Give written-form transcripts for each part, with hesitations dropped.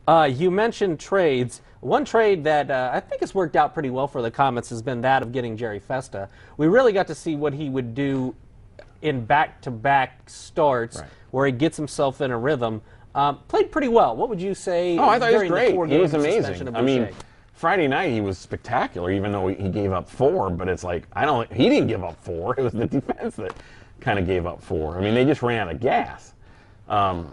You mentioned trades. One trade that I think has worked out pretty well for the Komets has been that of getting Jerry Festa. We really got to see what he would do in back-to-back starts, where he gets himself in a rhythm. Played pretty well. What would you say? Oh, I thought he was great. He was amazing. I mean, Friday night he was spectacular, even though he gave up 4. But it's like he didn't give up 4. It was the defense that kind of gave up 4. I mean, they just ran out of gas. I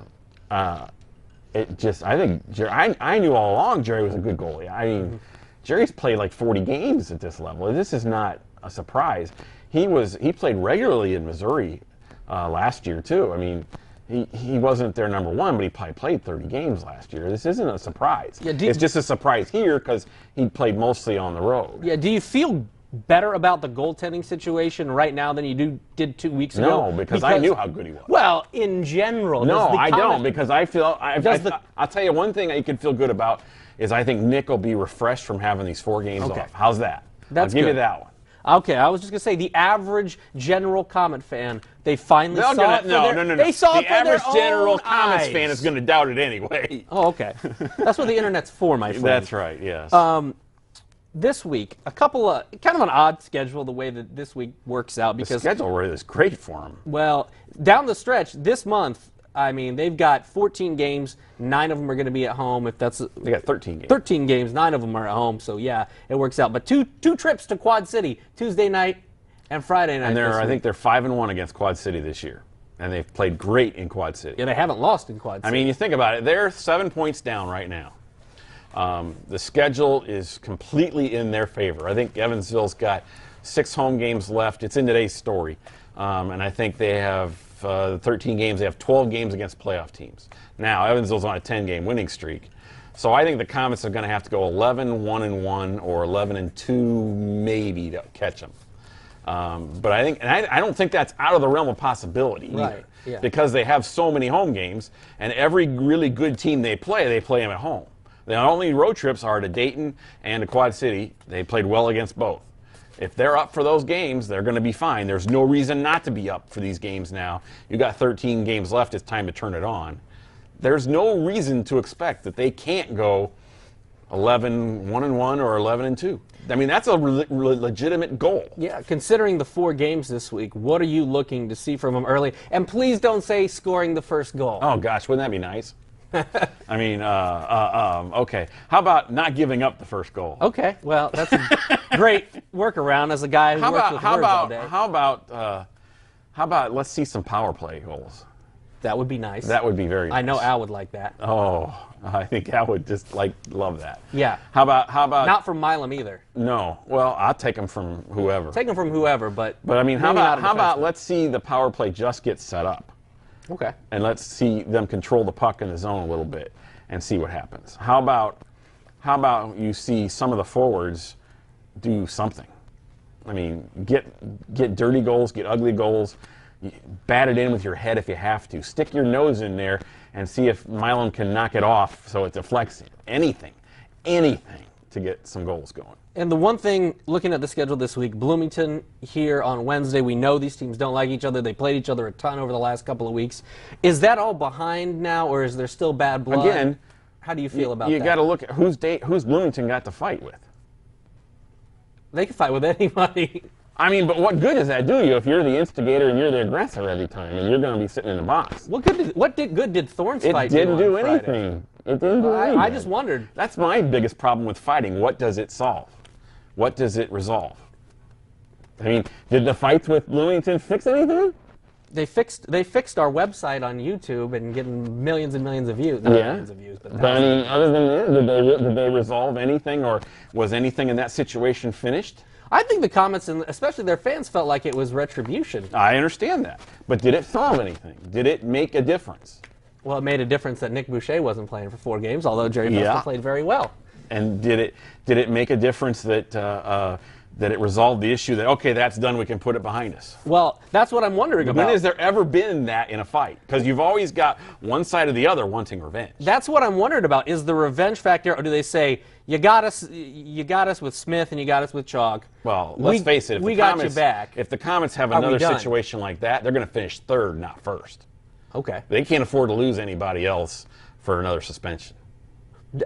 think Jerry, I knew all along Jerry was a good goalie. I mean, Jerry's played like 40 games at this level. This is not a surprise. He played regularly in Missouri last year too. I mean, he wasn't their number 1, but he probably played 30 games last year. This isn't a surprise. Yeah, it's just a surprise here because he played mostly on the road. Yeah. Do you feel better about the goaltending situation right now than you did 2 weeks ago? No, because I knew how good he was. Well, in general. No, I don't, because I feel I'll tell you one thing that you can feel good about is I think Nick will be refreshed from having these 4 games off. How's that? I'll give you that one. Okay, I was just going to say, the average general Komet fan, they finally saw it. No. They saw it the for their average general eyes. Komets fan is going to doubt it anyway. Oh, okay. That's what the internet's for, my friend. That's right, yes. This week, a couple of kind of an odd schedule the way that this week works out, because the schedule is great for them. Well, down the stretch this month, I mean, they've got 14 games. 9 of them are going to be at home. If that's they got 13 games. 13 games. 9 of them are at home. So yeah, it works out. But two trips to Quad City, Tuesday night and Friday night. And I think they're 5-1 against Quad City this year, and they've played great in Quad City. Yeah, they haven't lost in Quad City. I mean, you think about it. They're 7 points down right now. The schedule is completely in their favor. I think Evansville's got 6 home games left. It's in today's story. And I think they have 13 games. They have 12 games against playoff teams. Now, Evansville's on a 10-game winning streak. So I think the Komets are going to have to go 11-1-1 or 11-2 maybe to catch them. But I don't think that's out of the realm of possibility either. Yeah. Because they have so many home games, and every really good team they play them at home. The only road trips are to Dayton and to Quad City. They played well against both. If they're up for those games, they're going to be fine. There's no reason not to be up for these games now. You got 13 games left. It's time to turn it on. There's no reason to expect that they can't go 11-1-1 or 11-2. I mean, that's a legitimate goal. Yeah, considering the 4 games this week, what are you looking to see from them early? And please don't say scoring the first goal. Oh, gosh, wouldn't that be nice? I mean, okay. How about not giving up the first goal? Okay, well, that's a great workaround as a guy who works with words all day. How about let's see some power play goals? That would be nice. That would be very nice. I know Al would like that. Oh, I think Al would just love that. Yeah. How about not from Milam either? No. Well, I'll take him from whoever. Take him from whoever, but I mean, how about let's see the power play just get set up. Okay. And let's see them control the puck in the zone a little bit and see what happens. How about you see some of the forwards do something? I mean, get dirty goals, get ugly goals, bat it in with your head if you have to. Stick your nose in there and see if Milam can knock it off so it deflects anything to get some goals going. And the one thing, looking at the schedule this week, Bloomington here on Wednesday, we know these teams don't like each other. They played each other a ton over the last couple of weeks. Is that all behind now, or is there still bad blood? Again, how do you feel about that? You got to look at who's Bloomington got to fight with. They can fight with anybody. I mean, but what good does that do you if you're the instigator and you're the aggressor every time, and you're going to be sitting in the box? What good did Thorne's fight do? It didn't do anything. It didn't do anything. I just wondered. That's my biggest problem with fighting. What does it solve? What does it resolve? I mean, did the fights with Bloomington fix anything? They fixed our website on YouTube and getting millions and millions of views. Not millions of views, but I mean, other than that, did they resolve anything, or was anything in that situation finished? I think the Komets, and especially their fans, felt like it was retribution. I understand that. But did it solve anything? Did it make a difference? Well, it made a difference that Nick Boucher wasn't playing for 4 games, although Jerry Festa played very well. And did it make a difference that that it resolved the issue that, okay, that's done, we can put it behind us? Well, that's what I'm wondering about. When has there ever been that in a fight? Because you've always got one side or the other wanting revenge. That's what I'm wondering about. Is the revenge factor, or do they say, you got us with Smith and you got us with Chalk? Well, let's face it. We got you back. If the Komets have another situation like that, they're going to finish 3rd, not 1st. Okay. They can't afford to lose anybody else for another suspension.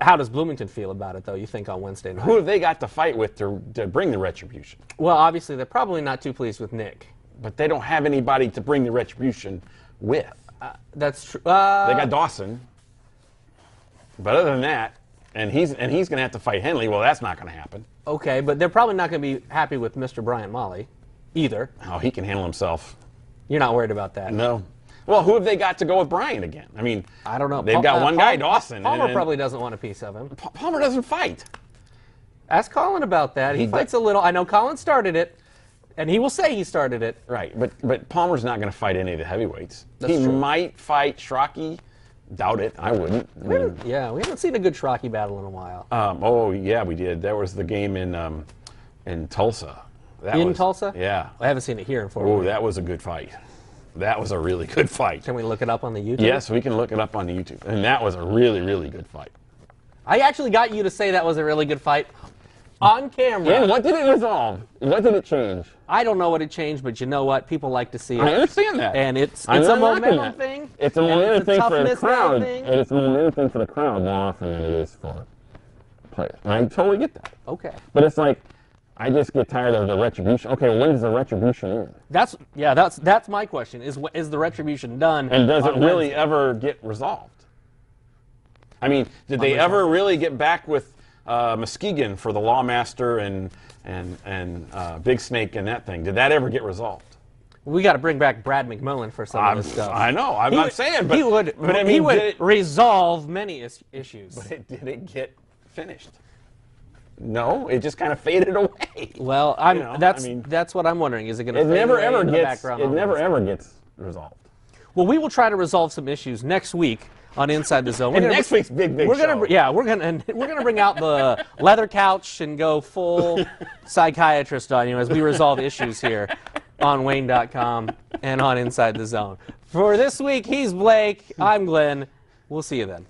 How does Bloomington feel about it, though, you think, on Wednesday night? Who have they got to fight with to bring the retribution? Well, obviously, they're probably not too pleased with Nick. But they don't have anybody to bring the retribution with. That's true. They got Dawson. But other than that, and he's going to have to fight Henley. Well, that's not going to happen. Okay, but they're probably not going to be happy with Mr. Bryant Molly either. Oh, he can handle himself. You're not worried about that? No. Well, who have they got to go with Bryant again? I mean, I don't know. They've got one guy, Dawson. Palmer probably doesn't want a piece of him. Palmer doesn't fight. Ask Colin about that. He fights a little. I know Colin started it, and he will say he started it. Right, but Palmer's not going to fight any of the heavyweights. That's he true. might fight Shraki. Doubt it. I wouldn't. We haven't seen a good Shraki battle in a while. Oh, yeah, we did. There was the game in Tulsa. Tulsa? Yeah. I haven't seen it here in Fort Oh, Worth. that was a good fight. That was a really good fight. Can we look it up on the YouTube? Yes, we can look it up on the YouTube. And that was a really, really good fight. I actually got you to say that was a really good fight on camera. And what did it resolve? What did it change? I don't know what it changed, but you know what? People like to see it. I understand that. And it's I'm a not knocking momentum that. thing. It's a and momentum it's a thing for the toughness crowd. thing. And it's a momentum thing for the crowd more often than it is for players. And I totally get that. Okay. But it's like, I just get tired of the retribution. Okay, when does the retribution end? That's my question. Is the retribution done? And does it on really Wednesday? ever get resolved? I mean, did they ever really get back with Muskegon for the Lawmaster and Big Snake and that thing? Did that ever get resolved? We got to bring back Brad McMillan for some of this stuff. I know. I'm not saying, but he would. But I mean, he would resolve many issues. But did it get finished? No, it just kind of faded away. Well, that's what I'm wondering. Is it going to? It never ever gets. Background It on never Wednesday? ever gets resolved. Well, we will try to resolve some issues next week on Inside the Zone. And next week's big we're show. we're gonna bring out the leather couch and go full psychiatrist on you as we resolve issues here on Wayne.com and on Inside the Zone. For this week, he's Blake. I'm Glenn. We'll see you then.